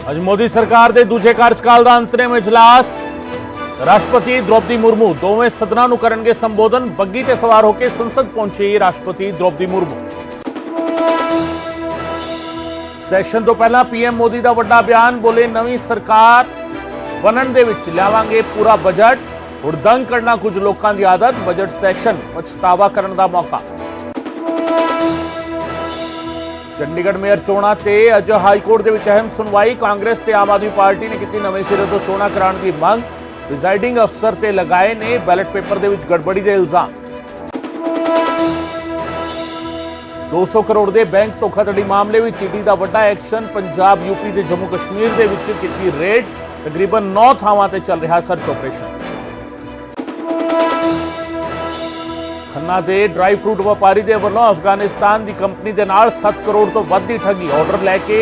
ਅੱਜ ਮੋਦੀ ਸਰਕਾਰ ਦੇ ਦੂਜੇ ਕਾਰਜਕਾਲ ਦਾ ਅੰਤਰਿਮ ਇਜਲਾਸ। ਰਾਸ਼ਟਰਪਤੀ द्रौपदी मुर्मू ਦੋਵੇਂ ਸਦਨਾਂ ਨੂੰ ਕਰਨਗੇ ਸੰਬੋਧਨ। ਬੱਗੀ ਤੇ ਸਵਾਰ ਹੋ ਕੇ ਸੰਸਦ ਪਹੁੰਚੀ ਰਾਸ਼ਟਰਪਤੀ द्रौपदी मुर्मू। ਸੈਸ਼ਨ ਤੋਂ ਪਹਿਲਾਂ ਪੀਐਮ ਮੋਦੀ ਦਾ ਵੱਡਾ ਬਿਆਨ। ਬੋਲੇ ਨਵੀਂ ਸਰਕਾਰ ਬਣਨ ਦੇ ਵਿੱਚ ਲਿਆਵਾਂਗੇ ਪੂਰਾ ਬਜਟ। ਹੁਣ ਦੰਗ ਕਰਨਾ ਕੁਝ ਲੋਕਾਂ ਦੀ ਆਦਤ। ਬਜਟ ਸੈਸ਼ਨ ਪਛਤਾਵਾ ਕਰਨ ਦਾ ਮੌਕਾ। ਚੰਡੀਗੜ੍ਹ ਮੇਅਰ ਚੋਣਾਂ ਤੇ ਅੱਜ ਹਾਈਕੋਰਟ ਦੇ ਵਿੱਚ ਅਹਿਮ ਸੁਣਵਾਈ। ਕਾਂਗਰਸ ਤੇ ਆਮ ਆਦਮੀ ਪਾਰਟੀ ਨੇ ਕੀਤੀ ਨਵੇਂ ਸਿਰੇ ਤੋਂ ਚੋਣਾਂ ਕਰਾਉਣ ਦੀ ਮੰਗ। प्रिजाइडिंग अफसर ते लगाए ने बैलेट पेपर दे विच गड़बड़ी दे इल्जाम। 200 करोड़ दे बैंक धोखाधड़ी मामले में ईडी दा वड्डा एक्शन। पंजाब यूपी ते जम्मू कश्मीर दे विच कीती रेड। तकरीबन 9 थावां ते चल रहा सर्च ऑपरेशन। खन्ना दे ड्राई फ्रूट व्यापारी दे वल्लों अफगानिस्तान दी कंपनी दे नाल 7 करोड़ तो वध दी ठगी। ऑर्डर लैके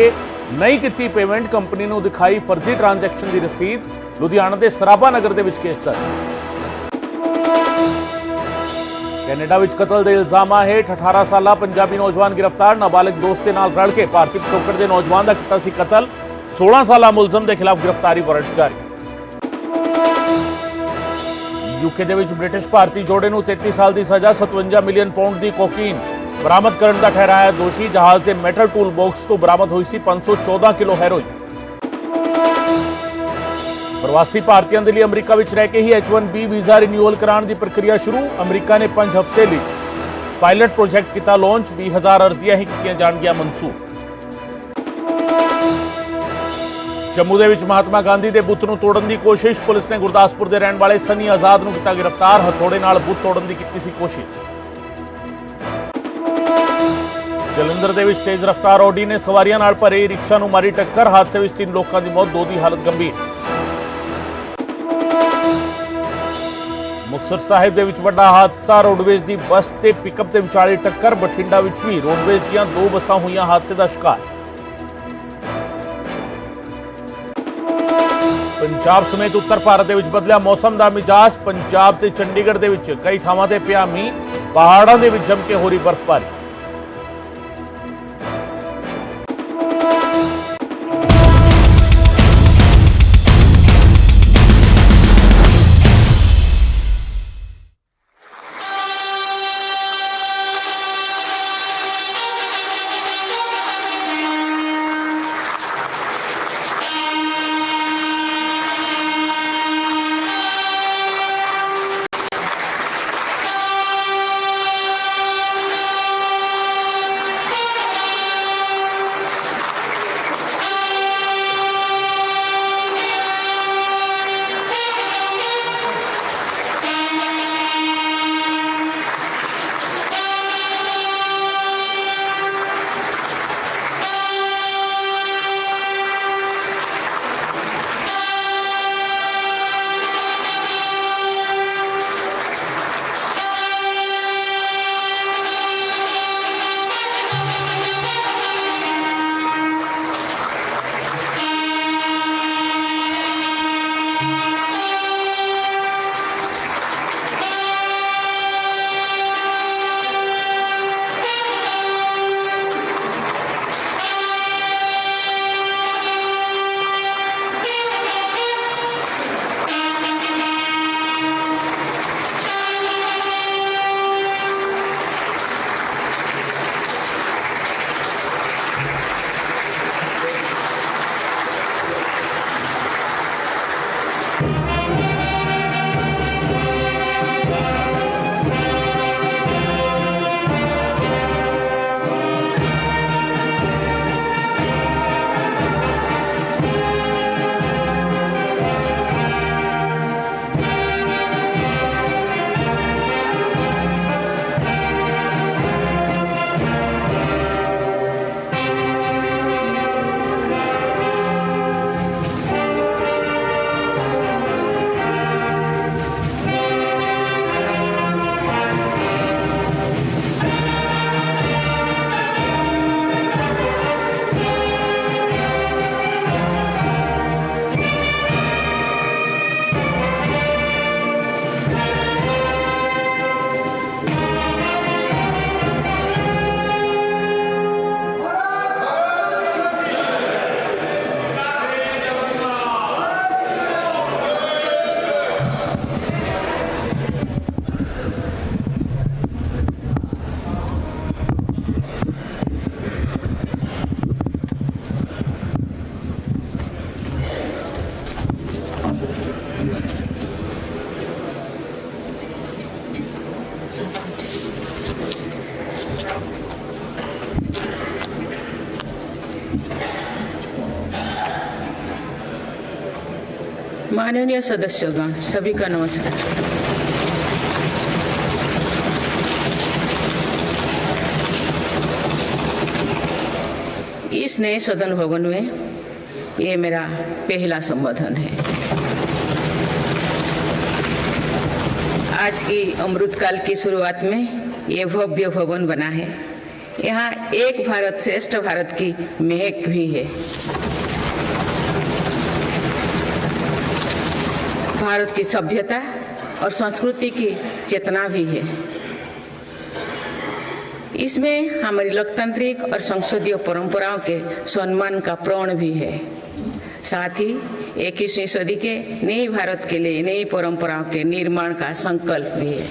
नहीं कीती पेमेंट। कंपनी नूं दिखाई फर्जी ट्रांजैक्शन दी रसीद। लुधियाना के सराबा नगर के केस दर्ज। कैनेडा विच कतल के इल्जामां हेठ 18 साला पंजाबी नौजवान गिरफ्तार। नाबालिग दोस्त के नाल रल के भारतीय पिछोकड़ के नौजवान का किया सी कतल। 16 साला मुलजम के खिलाफ गिरफ्तारी वारंट जारी। यूके दे विच ब्रिटिश भारतीय जोड़े नूं 33 साल की सजा। 57 मिलियन पाउंड की कोकीन बरामद करने का ठहराया दोषी। जहाज के मेटल टूल बॉक्स तो बरामद हुई सी 514 किलो हैरोइन। प्रवासी भारतीयों के लिए अमरीका विच रह के ही H1B वीजा रिन्यूअल कराने की प्रक्रिया शुरू। अमरीका ने 5 हफ्ते लिए पायलट प्रोजेक्ट किया लॉन्च। 20,000 अर्जियां ही कीतियां जाणगियां मंसूर। जम्मू दे विच महात्मा गांधी के बुत नूं तोड़न की कोशिश। पुलिस ने गुरदासपुर के रहने वाले सनी आजाद नूं कीता गिरफ्तार। हथौड़े नाल बुत तोड़न की कीती सी कोशिश। जलंधर दे विच तेज रफ्तार ऑडी ने सवारियां नाल भरे रिक्शा नूं मारी टक्कर। हादसे विच 3 लोगों की मौत, 2 की हालत गंभीर। मुक्तसर साहिब दे विच वड्डा हादसा। रोडवेज की बस ते पिकअप के विचाले टक्कर। बठिंडा विच भी रोडवेज दीआं 2 बसां होईआं हादसे का शिकार। पंजाब समेत उत्तर भारत दे विच बदलिया मौसम का मिजाज। पंजाब ते चंडीगढ़ दे विच कई थावां ते पिया मींह। पहाड़ां दे विच जम के हो रही बर्फबारी। माननीय सदस्यगण, सभी का नमस्कार। इस नए सदन भवन में ये मेरा पहला संबोधन है। आज की अमृतकाल की शुरुआत में ये भव्य भवन बना है। यहाँ एक भारत श्रेष्ठ भारत की महक भी है। भारत की सभ्यता और संस्कृति की चेतना भी है। इसमें हमारी लोकतांत्रिक और संसदीय परंपराओं के सम्मान का प्रण भी है। साथ ही 21वीं सदी के नए भारत के लिए नई परंपराओं के निर्माण का संकल्प भी है।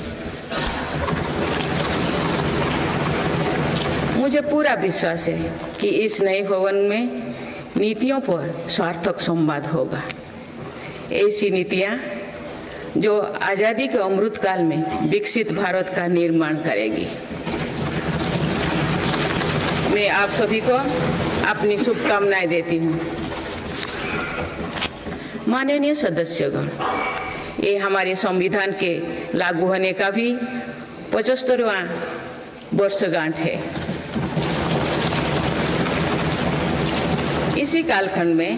मुझे पूरा विश्वास है कि इस नए भवन में नीतियों पर सार्थक संवाद होगा। ऐसी नीतियां जो आजादी के अमृतकाल में विकसित भारत का निर्माण करेगी। मैं आप सभी को अपनी शुभकामनाएं देती हूँ। माननीय सदस्यगण, ये हमारे संविधान के लागू होने का भी 75वां वर्षगांठ है। इसी कालखंड में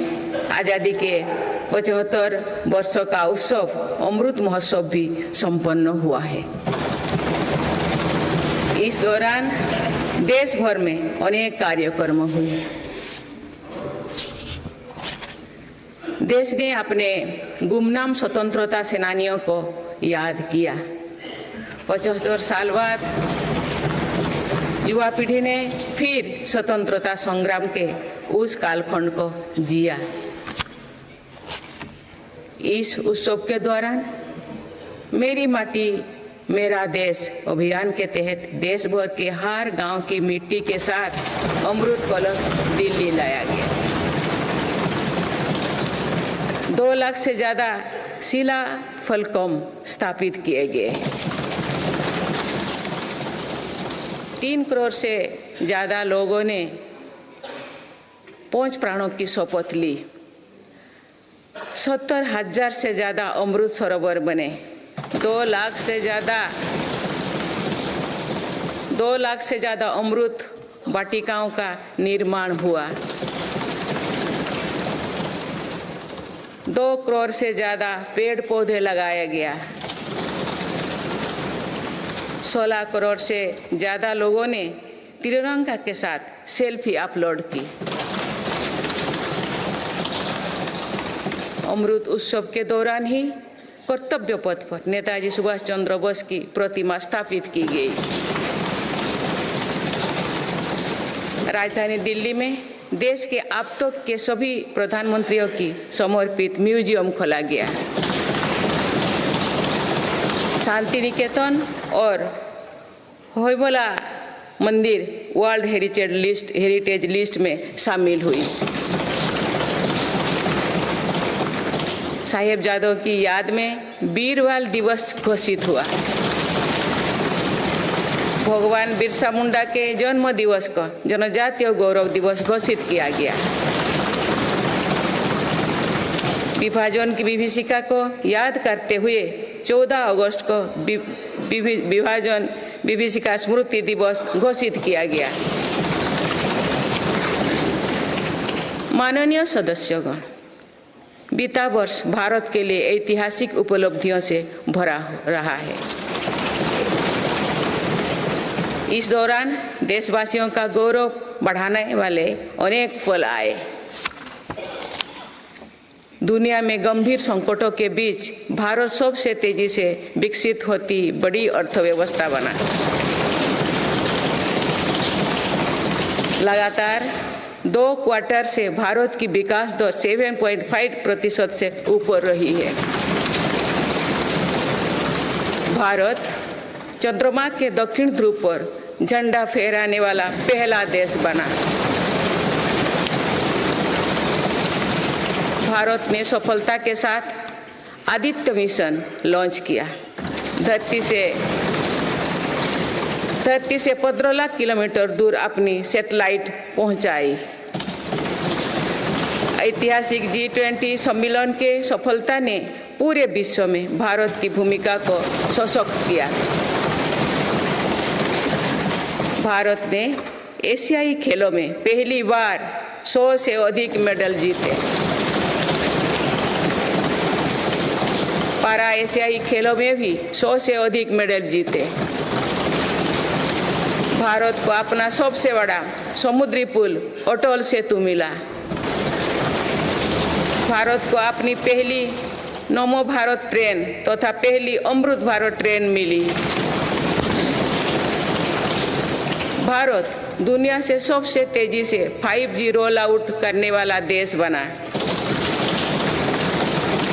आजादी के 75 वर्षों का उत्सव अमृत महोत्सव भी संपन्न हुआ है। इस दौरान देश भर में अनेक कार्यक्रम हुए। देश ने अपने गुमनाम स्वतंत्रता सेनानियों को याद किया। 75 साल बाद युवा पीढ़ी ने फिर स्वतंत्रता संग्राम के उस कालखंड को जिया। इस उत्सव के दौरान मेरी माटी मेरा देश अभियान के तहत देश भर के हर गांव की मिट्टी के साथ अमृत कलश दिल्ली लाया गया। 2 लाख से ज्यादा शिला फलकों स्थापित किए गए। 3 करोड़ से ज्यादा लोगों ने 5 प्राणों की शपथ ली। 70,000 से ज्यादा अमृत सरोवर बने। 2 लाख से ज्यादा अमृत वाटिकाओं का निर्माण हुआ। 2 करोड़ से ज्यादा पेड़ पौधे लगाया गया। 16 करोड़ से ज्यादा लोगों ने तिरंगा के साथ सेल्फी अपलोड की। अमृत उत्सव के दौरान ही कर्तव्य पथ पर नेताजी सुभाष चंद्र बोस की प्रतिमा स्थापित की गई। राजधानी दिल्ली में देश के अब तक के सभी प्रधानमंत्रियों की समर्पित म्यूजियम खोला गया। शांति निकेतन और होयबला मंदिर वर्ल्ड हेरिटेज लिस्ट में शामिल हुई। साहिबजादों की याद में वीरवाल दिवस घोषित हुआ। भगवान बिरसा मुंडा के जन्म दिवस को जनजातीय गौरव दिवस घोषित किया गया। विभाजन की विभीषिका को याद करते हुए 14 अगस्त को विभाजन विभीषिका स्मृति दिवस घोषित किया गया। माननीय सदस्यगण, बीता वर्ष भारत के लिए ऐतिहासिक उपलब्धियों से भरा रहा है। इस दौरान देशवासियों का गौरव बढ़ाने वाले अनेक पल आए। दुनिया में गंभीर संकटों के बीच भारत सबसे तेजी से विकसित होती बड़ी अर्थव्यवस्था बना। लगातार 2 क्वार्टर से भारत की विकास दर 7.5% से ऊपर रही है। भारत चंद्रमा के दक्षिण ध्रुव पर झंडा फहराने वाला पहला देश बना। भारत ने सफलता के साथ आदित्य मिशन लॉन्च किया। धरती से 15 लाख किलोमीटर दूर अपनी सैटेलाइट पहुंचाई। ऐतिहासिक G20 सम्मेलन के सफलता ने पूरे विश्व में भारत की भूमिका को सशक्त किया। भारत ने एशियाई खेलों में पहली बार 100 से अधिक मेडल जीते। पारा एशियाई खेलों में भी 100 से अधिक मेडल जीते। भारत को अपना सबसे बड़ा समुद्री पुल अटल सेतु मिला। भारत को अपनी पहली नमो भारत ट्रेन तथा पहली अमृत भारत ट्रेन मिली। भारत दुनिया से सबसे तेजी से 5G रोल आउट करने वाला देश बना।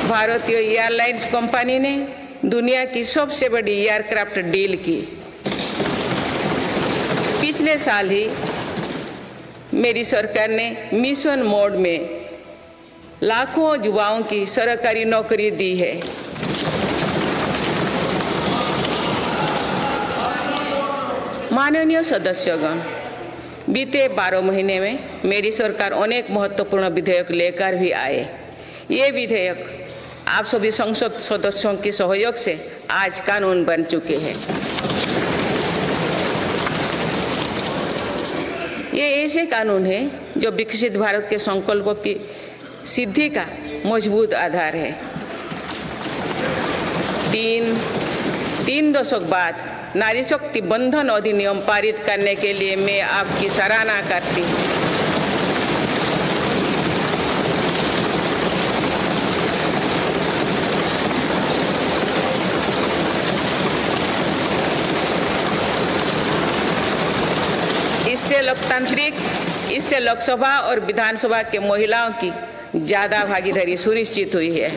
भारतीय एयरलाइंस कंपनी ने दुनिया की सबसे बड़ी एयरक्राफ्ट डील की। पिछले साल ही मेरी सरकार ने मिशन मोड में लाखों युवाओं की सरकारी नौकरी दी है। माननीय सदस्यगण, बीते 12 महीने में मेरी सरकार अनेक महत्वपूर्ण विधेयक लेकर भी आए। ये विधेयक आप सभी संसद सदस्यों के सहयोग से आज कानून बन चुके हैं। ये ऐसे कानून हैं जो विकसित भारत के संकल्पों की सिद्धि का मजबूत आधार है। तीन दशक बाद नारी शक्ति बंधन अधिनियम पारित करने के लिए मैं आपकी सराहना करती हूँ। इससे लोकसभा और विधानसभा के महिलाओं की ज्यादा भागीदारी सुनिश्चित हुई है।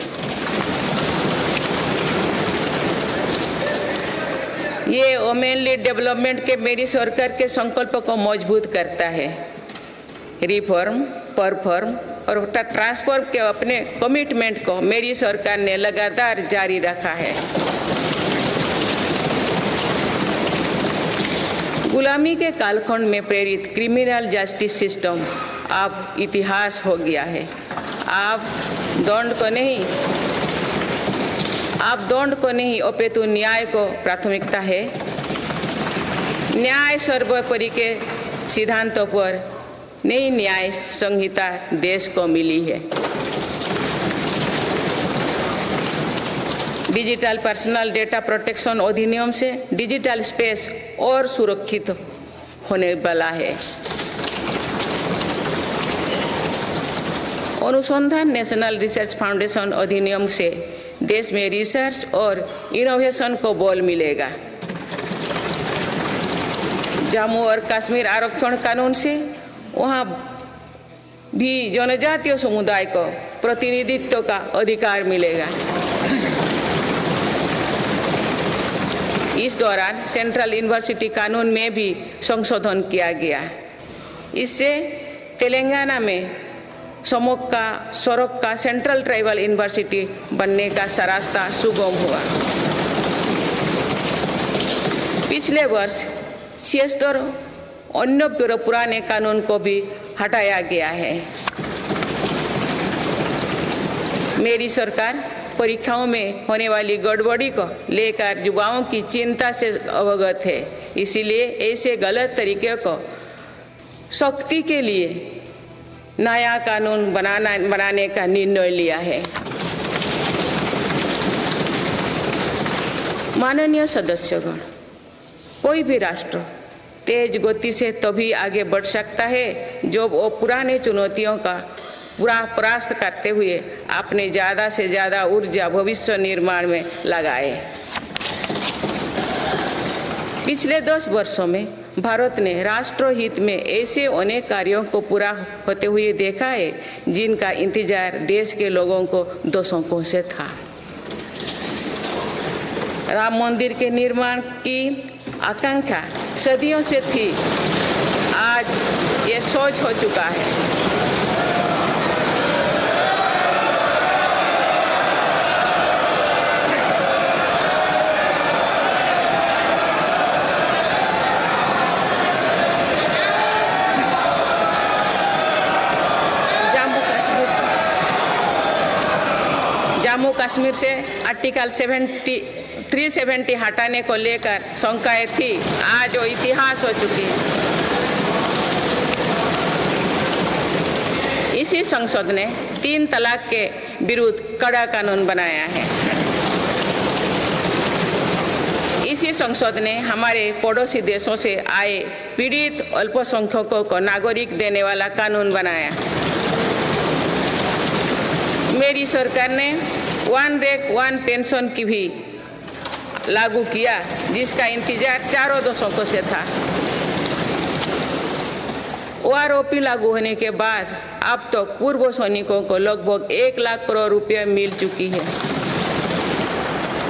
ये वुमेन लीड डेवलपमेंट के मेरी सरकार के संकल्प को मजबूत करता है। रिफॉर्म, परफॉर्म और ट्रांसफॉर्म के अपने कमिटमेंट को मेरी सरकार ने लगातार जारी रखा है। गुलामी के कालखंड में प्रेरित क्रिमिनल जस्टिस सिस्टम अब इतिहास हो गया है। आप दंड को नहीं अपितु न्याय को प्राथमिकता है। न्याय सर्वोपरि के सिद्धांतों पर नई न्याय संहिता देश को मिली है। डिजिटल पर्सनल डेटा प्रोटेक्शन अधिनियम से डिजिटल स्पेस और सुरक्षित होने वाला है। अनुसंधान नेशनल रिसर्च फाउंडेशन अधिनियम से देश में रिसर्च और इनोवेशन को बल मिलेगा। जम्मू और कश्मीर आरक्षण कानून से वहाँ भी जनजातीय समुदाय को प्रतिनिधित्व का अधिकार मिलेगा। इस दौरान सेंट्रल यूनिवर्सिटी कानून में भी संशोधन किया गया। इससे तेलंगाना में सरोक्का सेंट्रल ट्राइबल यूनिवर्सिटी बनने का रास्ता सुगम हुआ। पिछले वर्ष 76 अन्य पुराने कानून को भी हटाया गया है। मेरी सरकार परीक्षाओं में होने वाली गड़बड़ी को लेकर युवाओं की चिंता से अवगत है। इसीलिए ऐसे गलत तरीके को सख्ती के लिए नया कानून बनाने का निर्णय लिया है। माननीय सदस्यगण, कोई भी राष्ट्र तेज गति से तभी आगे बढ़ सकता है जब वो पुराने चुनौतियों का परास्त करते हुए अपने ज़्यादा से ज़्यादा ऊर्जा भविष्य निर्माण में लगाए। पिछले 10 वर्षों में भारत ने राष्ट्रहित में ऐसे अनेक कार्यों को पूरा होते हुए देखा है जिनका इंतजार देश के लोगों को दशकों से था। राम मंदिर के निर्माण की आकांक्षा सदियों से थी, आज ये सोच हो चुका है। जम्मू कश्मीर जम्मू कश्मीर से आर्टिकल 370 हटाने को लेकर शंकाएं थी, आज वो इतिहास हो चुकी है। इसी संसद ने 3 तलाक के विरुद्ध कड़ा कानून बनाया है। इसी संसद ने हमारे पड़ोसी देशों से आए पीड़ित अल्पसंख्यकों को नागरिक देने वाला कानून बनाया। मेरी सरकार ने वन रैंक वन पेंशन की भी लागू किया, जिसका इंतजार 4 दशकों से था। ओआरओपी लागू होने के बाद अब तक पूर्व सैनिकों को लगभग 1 लाख करोड़ रुपए मिल चुकी है।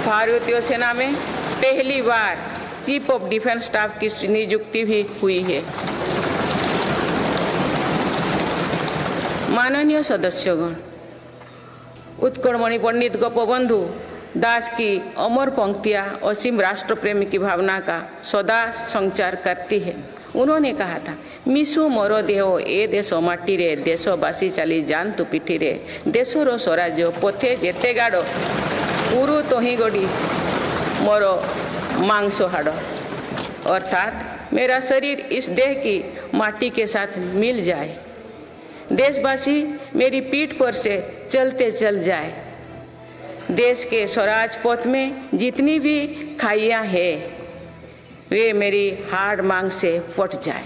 भारतीय सेना में पहली बार चीफ ऑफ डिफेंस स्टाफ की नियुक्ति भी हुई है। माननीय सदस्यगण, उत्कलमणि पंडित गोपबंधु दास की अमर पंक्तियां असीम राष्ट्र प्रेम की भावना का सदा संचार करती है। उन्होंने कहा था, मिशु मोर देह ए देश माटी रे, देशवासी चली जातु पिठी रे, देशर स्वराज्य पथे जेते गाड़, उरु तही गड़ी मोर मांस हाड़। अर्थात मेरा शरीर इस देह की माटी के साथ मिल जाए, देशवासी मेरी पीठ पर से चलते चल जाए, देश के स्वराज पथ में जितनी भी खाइयां हैं वे मेरी हाड़ मांग से फट जाए।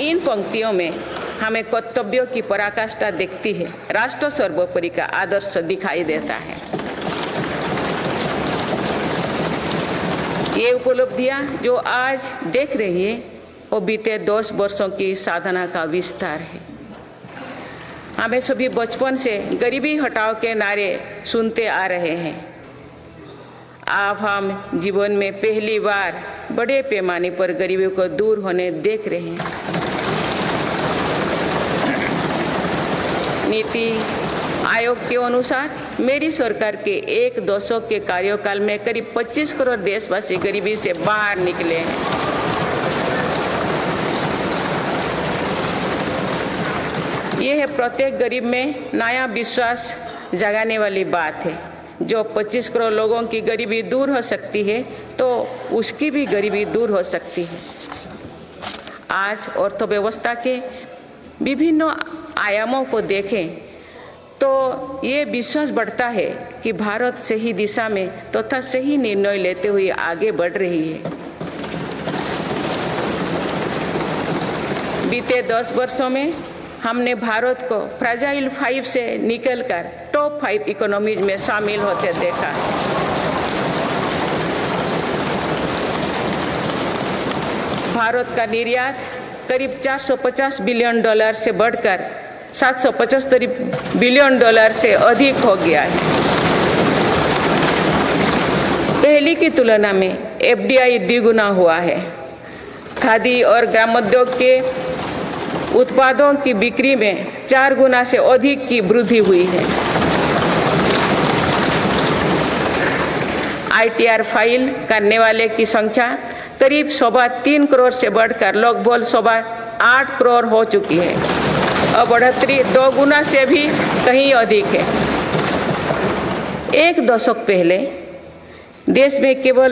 इन पंक्तियों में हमें कर्तव्यों की पराकाष्ठा दिखती है, राष्ट्र सर्वोपरि का आदर्श दिखाई देता है। ये उपलब्धियां जो आज देख रही है वो बीते 10 वर्षों की साधना का विस्तार है। हमें सभी बचपन से गरीबी हटाओ के नारे सुनते आ रहे हैं। अब हम जीवन में पहली बार बड़े पैमाने पर गरीबी को दूर होने देख रहे हैं। नीति आयोग के अनुसार मेरी सरकार के 1 दशक के कार्यकाल में करीब 25 करोड़ देशवासी गरीबी से बाहर निकले हैं। यह है प्रत्येक गरीब में नया विश्वास जगाने वाली बात है। जो 25 करोड़ लोगों की गरीबी दूर हो सकती है तो उसकी भी गरीबी दूर हो सकती है। आज अर्थव्यवस्था के विभिन्न आयामों को देखें तो ये विश्वास बढ़ता है कि भारत सही दिशा में तथा सही निर्णय लेते हुए आगे बढ़ रही है। बीते 10 वर्षों में हमने भारत को फ्रेजाइल 5 से निकलकर टॉप 5 इकोनॉमीज में शामिल होते देखा। भारत का निर्यात करीब $450 बिलियन से बढ़कर $775 बिलियन से अधिक हो गया है। पहले की तुलना में एफडीआई द्विगुना हुआ है। खादी और ग्रामोद्योग के उत्पादों की बिक्री में 4 गुना से अधिक की वृद्धि हुई है। आईटीआर फाइल करने वाले की संख्या करीब 3.25 करोड़ से बढ़कर लगभग 8.25 करोड़ हो चुकी है और बढ़ोतरी 2 गुना से भी कहीं अधिक है। 1 दशक पहले देश में केवल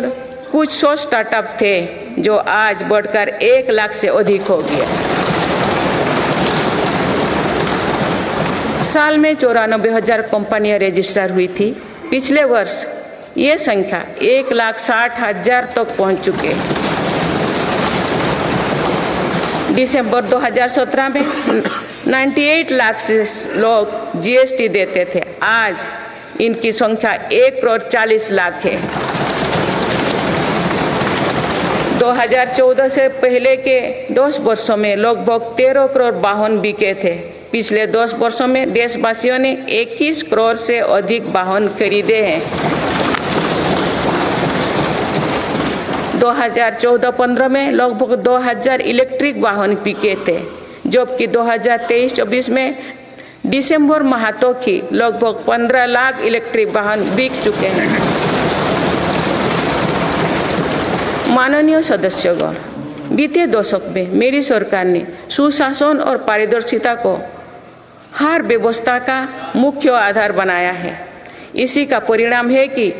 कुछ 100 स्टार्टअप थे जो आज बढ़कर 1 लाख से अधिक हो गया। साल में 94,000 कंपनियां रजिस्टर हुई थी। पिछले वर्ष ये संख्या 1,60,000 तक पहुंच चुके हैं। दिसंबर 2017 में 98 लाख से लोग जीएसटी देते थे, आज इनकी संख्या 1,40,00,000 है। 2014 से पहले के 10 वर्षों में लगभग 13 करोड़ वाहन बिके थे। पिछले 10 वर्षों में देशवासियों ने 21 करोड़ से अधिक वाहन खरीदे हैं। 2014-15 में लगभग 2,000 इलेक्ट्रिक वाहन बिके थे, जबकि 2023-24 में दिसंबर माह तक ही लगभग 15 लाख इलेक्ट्रिक वाहन बिक चुके हैं। माननीय सदस्यगण, बीते दशक में मेरी सरकार ने सुशासन और पारदर्शिता को हर व्यवस्था का मुख्य आधार बनाया है। इसी का परिणाम है कि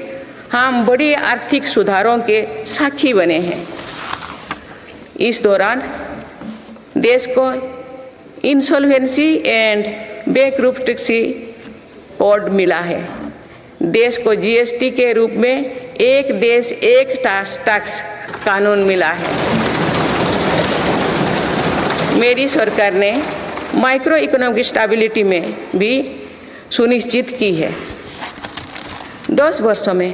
हम बड़े आर्थिक सुधारों के साक्षी बने हैं। इस दौरान देश को इंसॉल्वेंसी एंड बैंकरप्सी कोड मिला है। देश को जीएसटी के रूप में एक देश एक टैक्स कानून मिला है। मेरी सरकार ने माइक्रो इकोनॉमिक स्टेबिलिटी में भी सुनिश्चित की है। 10 वर्षों में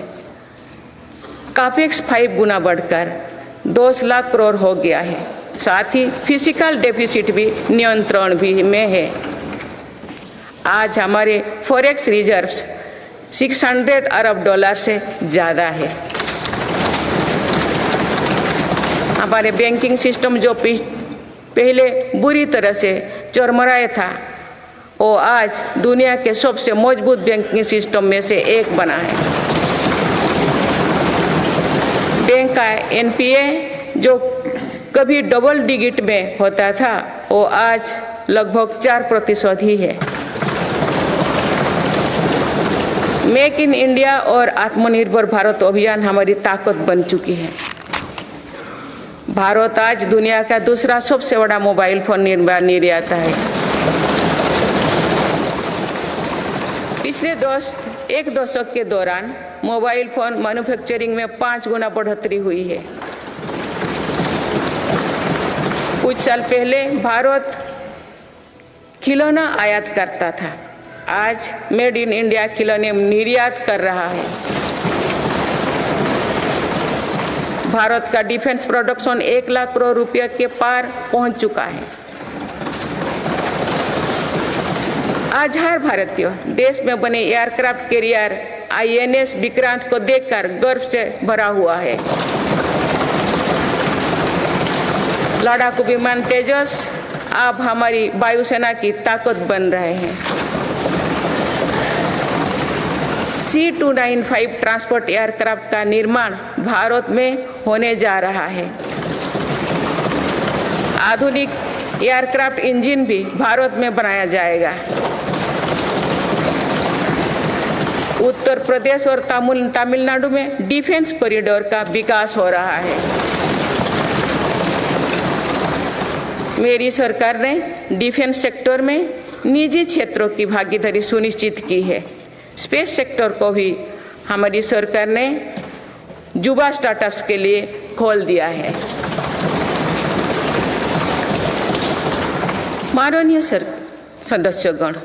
कैपेक्स 5 गुना बढ़कर 10 लाख करोड़ हो गया है। साथ ही फिजिकल डेफिसिट भी नियंत्रण भी में है। आज हमारे फॉरेक्स रिजर्व्स 600 अरब डॉलर से ज़्यादा है। हमारे बैंकिंग सिस्टम जो पहले बुरी तरह से चरमराया था, वो आज दुनिया के सबसे मजबूत बैंकिंग सिस्टम में से एक बना है। बैंक का एनपीए जो कभी डबल डिजिट में होता था, वो आज लगभग 4% ही है। मेक इन इंडिया और आत्मनिर्भर भारत अभियान हमारी ताकत बन चुकी है। भारत आज दुनिया का दूसरा सबसे बड़ा मोबाइल फोन निर्माता है। पिछले एक दशक के दौरान मोबाइल फोन मैन्युफैक्चरिंग में 5 गुना बढ़ोतरी हुई है। कुछ साल पहले भारत खिलौना आयात करता था, आज मेड इन इंडिया खिलौने निर्यात कर रहा है। भारत का डिफेंस प्रोडक्शन 1 लाख करोड़ रुपये के पार पहुंच चुका है। आज हर भारतीय देश में बने एयरक्राफ्ट कैरियर आईएनएस विक्रांत को देखकर गर्व से भरा हुआ है। लड़ाकू विमान तेजस अब हमारी वायुसेना की ताकत बन रहे हैं। C295 ट्रांसपोर्ट एयरक्राफ्ट का निर्माण भारत में होने जा रहा है। आधुनिक एयरक्राफ्ट इंजन भी भारत में बनाया जाएगा। उत्तर प्रदेश और तमिलनाडु में डिफेंस कॉरिडोर का विकास हो रहा है। मेरी सरकार ने डिफेंस सेक्टर में निजी क्षेत्रों की भागीदारी सुनिश्चित की है। स्पेस सेक्टर को भी हमारी सरकार ने युवा स्टार्टअप्स के लिए खोल दिया है। माननीय सदस्यगण,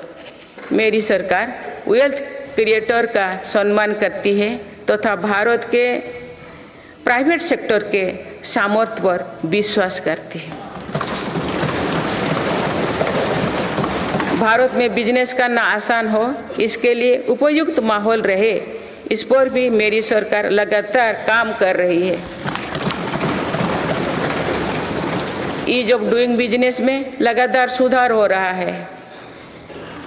मेरी सरकार वेल्थ क्रिएटर का सम्मान करती है तथा भारत के प्राइवेट सेक्टर के सामर्थ्य पर विश्वास करती है। भारत में बिजनेस करना आसान हो, इसके लिए उपयुक्त माहौल रहे, इस पर भी मेरी सरकार लगातार काम कर रही है। ईज ऑफ डूइंग बिजनेस में लगातार सुधार हो रहा है।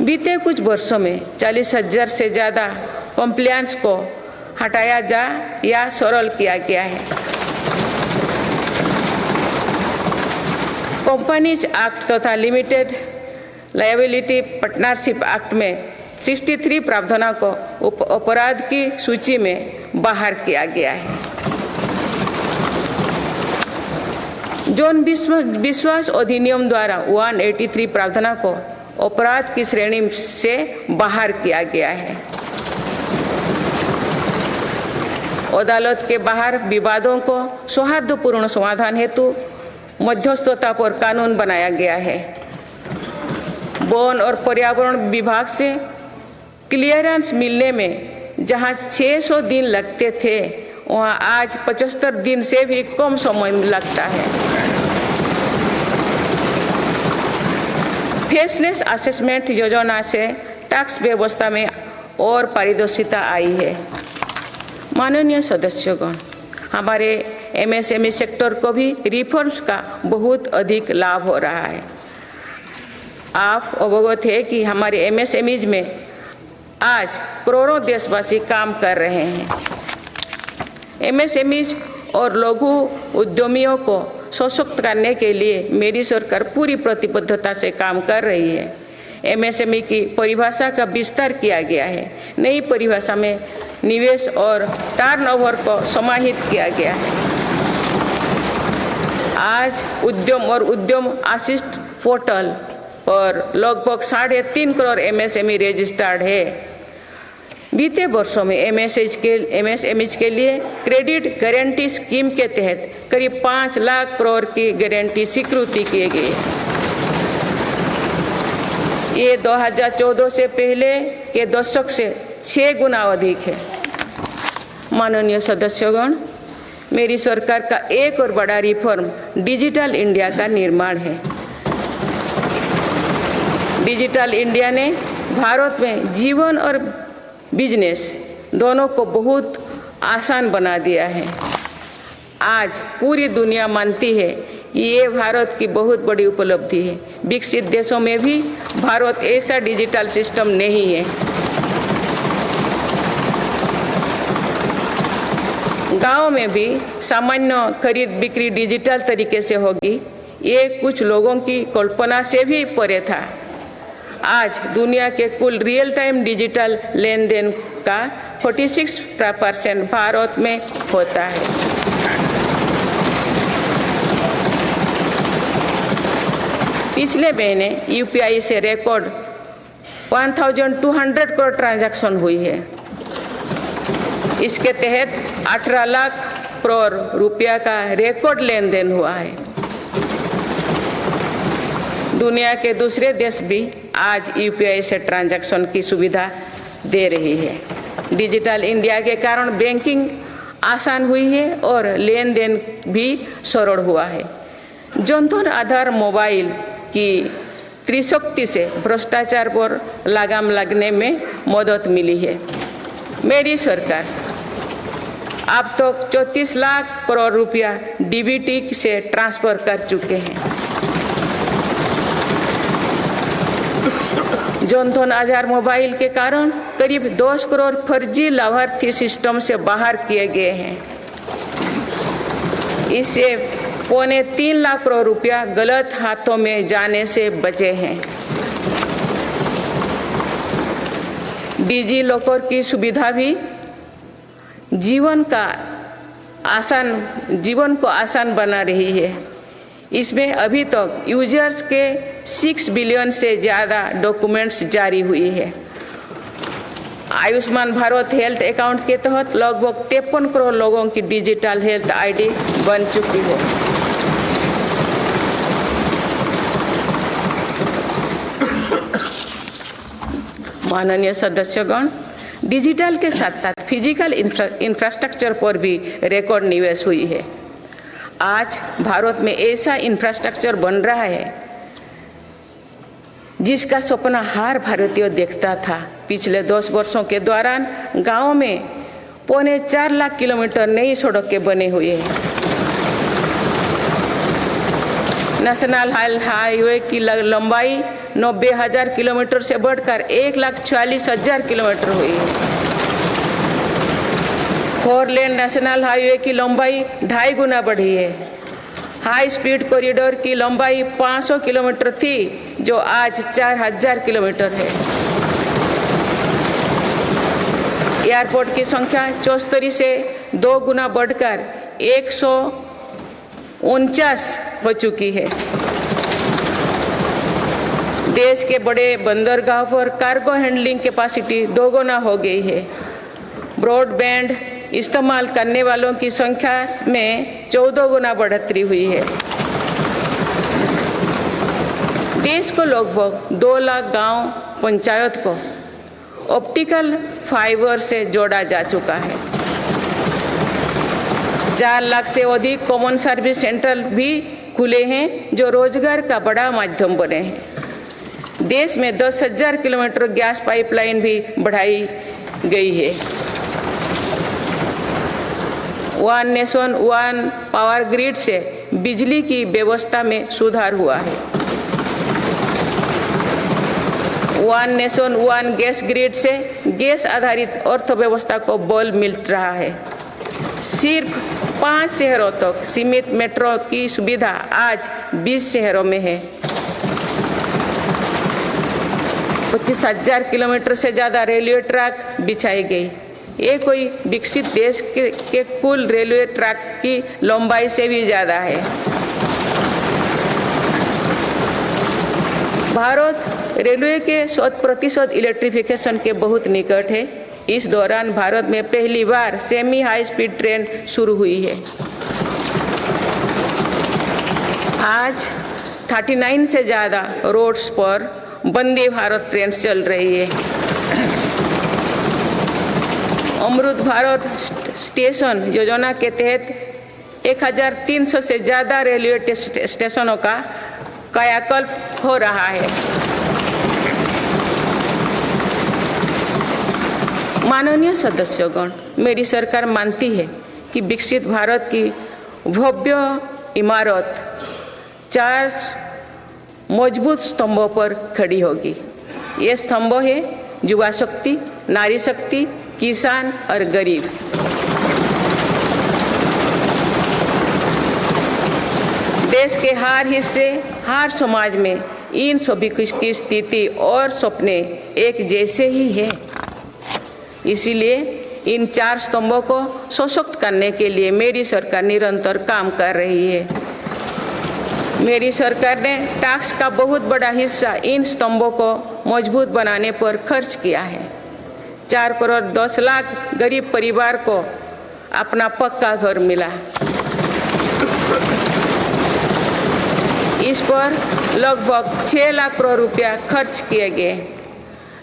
बीते कुछ वर्षों में 40,000 से ज़्यादा कंप्लायंस को हटाया जा या सरल किया गया है। कंपनीज एक्ट तथा लिमिटेड लायबिलिटी पार्टनरशिप एक्ट में 63 प्रावधानों को अपराध की सूची में बाहर किया गया है। जौन विश्वास अधिनियम द्वारा 183 प्रावधानों को अपराध की श्रेणी से बाहर किया गया है। अदालत के बाहर विवादों को सौहार्दपूर्ण समाधान हेतु मध्यस्थता पर कानून बनाया गया है। वन और पर्यावरण विभाग से क्लियरेंस मिलने में जहां 600 दिन लगते थे, वहां आज 75 दिन से भी कम समय लगता है। फेसलेस असेसमेंट योजना से टैक्स व्यवस्था में और पारदर्शिता आई है। माननीय सदस्यगण, हमारे एमएसएमई सेक्टर को भी रिफॉर्म्स का बहुत अधिक लाभ हो रहा है। आप अवगत है कि हमारे एमएसएमईज में आज करोड़ों देशवासी काम कर रहे हैं। एमएसएमईज और लघु उद्यमियों को सशक्त करने के लिए मेरी सरकार पूरी प्रतिबद्धता से काम कर रही है। एमएसएमई की परिभाषा का विस्तार किया गया है। नई परिभाषा में निवेश और टर्नओवर को समाहित किया गया है। आज उद्यम और उद्यम असिस्ट पोर्टल पर लगभग 3.5 करोड़ एमएसएमई रजिस्टर्ड है। बीते वर्षों में एमएसएमई के लिए क्रेडिट गारंटी स्कीम के तहत करीब 5 लाख करोड़ की गारंटी स्वीकृति किए गए। ये 2014 से पहले के दशक से 6 गुना अधिक है। माननीय सदस्यगण, मेरी सरकार का एक और बड़ा रिफॉर्म डिजिटल इंडिया का निर्माण है। डिजिटल इंडिया ने भारत में जीवन और बिजनेस दोनों को बहुत आसान बना दिया है। आज पूरी दुनिया मानती है कि ये भारत की बहुत बड़ी उपलब्धि है। विकसित देशों में भी भारत ऐसा डिजिटल सिस्टम नहीं है। गांव में भी सामान्य खरीद बिक्री डिजिटल तरीके से होगी, ये कुछ लोगों की कल्पना से भी परे था। आज दुनिया के कुल रियल टाइम डिजिटल लेन देन का 46% भारत में होता है। पिछले महीने यूपीआई से रिकॉर्ड 1200 करोड़ ट्रांजैक्शन हुई है। इसके तहत 18 लाख करोड़ रुपया का रिकॉर्ड लेन देन हुआ है। दुनिया के दूसरे देश भी आज यूपीआई से ट्रांजैक्शन की सुविधा दे रही है। डिजिटल इंडिया के कारण बैंकिंग आसान हुई है और लेन देन भी सरल हुआ है। जनधन आधार मोबाइल की त्रिशक्ति से भ्रष्टाचार पर लगाम लगने में मदद मिली है। मेरी सरकार अब तक 34 लाख करोड़ रुपया डीबीटी से ट्रांसफर कर चुके हैं। जनधन आधार मोबाइल के कारण करीब 10 करोड़ फर्जी लाभार्थी सिस्टम से बाहर किए गए हैं। इससे 3.25 लाख करोड़ रुपया गलत हाथों में जाने से बचे हैं। डिजी लॉकर की सुविधा भी जीवन को आसान बना रही है। इसमें अभी तक यूजर्स के 6 बिलियन से ज़्यादा डॉक्यूमेंट्स जारी हुई है। आयुष्मान भारत हेल्थ अकाउंट के तहत लगभग 53 करोड़ लोगों की डिजिटल हेल्थ आईडी बन चुकी है। माननीय सदस्यगण, डिजिटल के साथ साथ फिजिकल इंफ्रास्ट्रक्चर पर भी रिकॉर्ड निवेश हुई है। आज भारत में ऐसा इंफ्रास्ट्रक्चर बन रहा है जिसका सपना हर भारतीय देखता था। पिछले 10 वर्षों के दौरान गांवों में 4.25 लाख किलोमीटर नई सड़कें बने हुए हैं। नेशनल हाईवे की लंबाई 90,000 किलोमीटर से बढ़कर 1,40,000 किलोमीटर हुई है। 4 लेन नेशनल हाईवे की लंबाई 2.5 गुना बढ़ी है। हाई स्पीड कॉरिडोर की लंबाई 500 किलोमीटर थी, जो आज 4,000 किलोमीटर है। एयरपोर्ट की संख्या 74 से 2 गुना बढ़कर 149 हो चुकी है। देश के बड़े बंदरगाह पर कार्गो हैंडलिंग कैपेसिटी 2 गुना हो गई है। ब्रॉडबैंड इस्तेमाल करने वालों की संख्या में 14 गुना बढ़ोतरी हुई है। देश को लगभग 2 लाख गांव पंचायत को ऑप्टिकल फाइबर से जोड़ा जा चुका है। 4 लाख से अधिक कॉमन सर्विस सेंटर भी खुले हैं, जो रोजगार का बड़ा माध्यम बने हैं। देश में 10,000 किलोमीटर गैस पाइपलाइन भी बढ़ाई गई है। One nation one power grid से बिजली की व्यवस्था में सुधार हुआ है। One nation one gas grid से गैस आधारित अर्थव्यवस्था को बल मिल रहा है। सिर्फ 5 शहरों तक सीमित मेट्रो की सुविधा आज 20 शहरों में है। 25,000 किलोमीटर से ज़्यादा रेलवे ट्रैक बिछाई गई। ये कोई विकसित देश के कुल रेलवे ट्रैक की लंबाई से भी ज़्यादा है। भारत रेलवे के 100% इलेक्ट्रिफिकेशन के बहुत निकट है। इस दौरान भारत में पहली बार सेमी हाई स्पीड ट्रेन शुरू हुई है। आज 39 से ज़्यादा रोड्स पर वंदे भारत ट्रेन चल रही है। अमृत भारत स्टेशन योजना के तहत 1300 से ज़्यादा रेलवे स्टेशनों का कायाकल्प हो रहा है। माननीय सदस्यगण, मेरी सरकार मानती है कि विकसित भारत की भव्य इमारत 4 मजबूत स्तंभों पर खड़ी होगी। ये स्तंभ है युवा शक्ति, नारी शक्ति, किसान और गरीब। देश के हर हिस्से, हर समाज में इन सभी की स्थिति और सपने एक जैसे ही है। इसीलिए इन 4 स्तंभों को सशक्त करने के लिए मेरी सरकार निरंतर काम कर रही है। मेरी सरकार ने टैक्स का बहुत बड़ा हिस्सा इन स्तंभों को मजबूत बनाने पर खर्च किया है। 4 करोड़ 10 लाख गरीब परिवार को अपना पक्का घर मिला। इस पर लगभग 6 लाख करोड़ रुपया खर्च किए गए।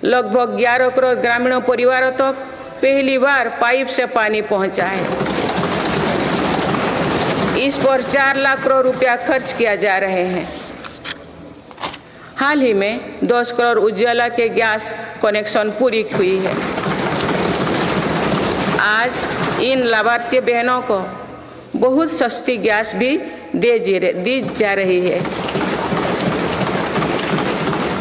लगभग 11 करोड़ ग्रामीण परिवारों तक पहली बार पाइप से पानी पहुंचा है। इस पर 4 लाख करोड़ रुपया खर्च किया जा रहे हैं। हाल ही में 10 करोड़ उज्ज्वला के गैस कनेक्शन पूरी हुई है। आज इन लाभार्थी बहनों को बहुत सस्ती गैस भी दी जा रही है।